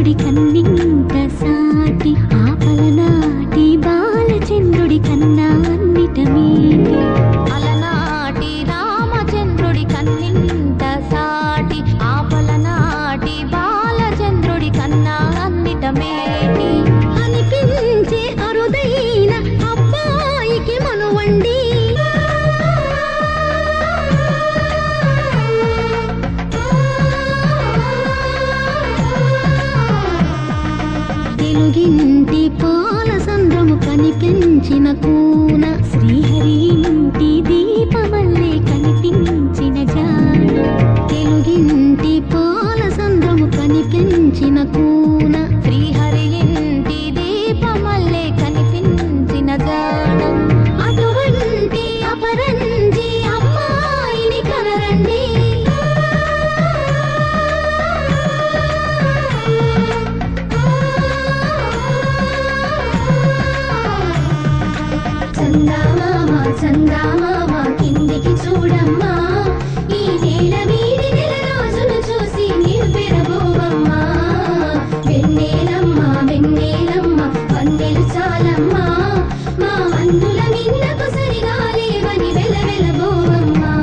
చంద్రుడి కన్నింత సాటి ఆపలనాటి బాలచంద్రుడి కన్నా అన్నిట మేటి అలనాటి రామచంద్రుడి కన్నింత సాటి ఆపలనాటి బాలచంద్రుడి కన్నా అన్నిట మేటి అనిపించే అరుదైన అబ్బాయికి మనువండి తెలుగింటి పాల సంద్రము కనిపించిన కూన శ్రీహరి ఇంటి దీపమల్లే కనిపించిన జాన తెలుగింటి పాల సంద్రము కనిపించిన కూన శ్రీహరి ఇంటి దీపమల్లే కనిపించిన జాన అటువంటి అపరంజి అమ్మాయిని కనరండి చందామామ కిందికి చూడమ్మా ఈ నేల వీడి నెల రోజులు చూసి నీవు పెరగోవమ్మా వెన్నెలమ్మ వెన్నెలమ్మ వన్నెలు చాలమ్మా మా వన్నుల మిన్నకు సరిగా లేవని వెలవెలగోవమ్మా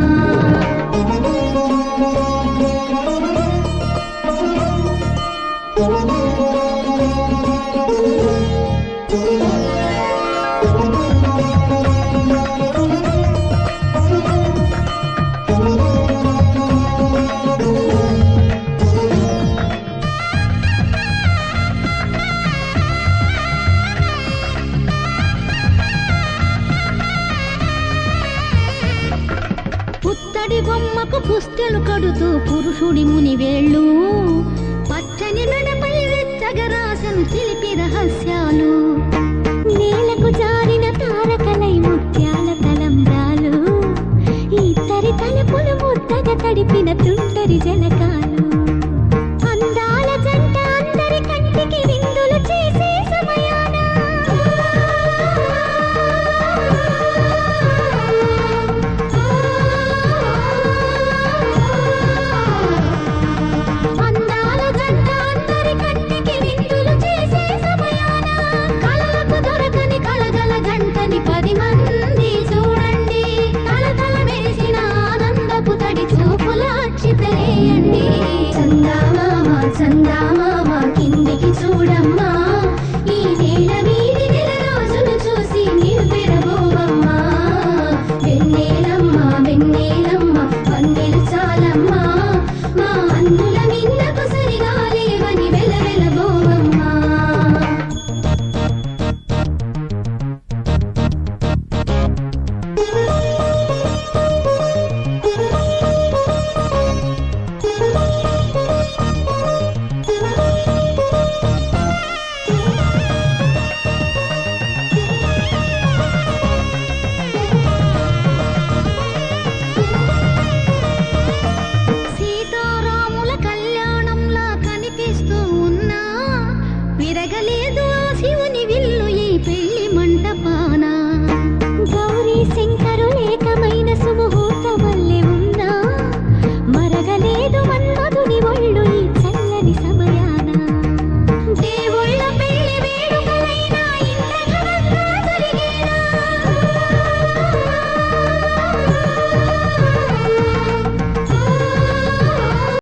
పుత్తడి బొమ్మకు పుస్తెలు కడుతూ పురుషుడి ముని వేళ్ళు పచ్చని మెడపై వెచ్చగరాసను చిలిపి రహస్యాలు నేలకు జారిన తారకలై ముత్యాల తలంబ్రాలు ఇద్దరి తలుపులు ముద్దగా తడిపిన తుంటరి జలకాలు అందాల జంట అందరి కంటికి విందులు చేసే సమయాన చందామామ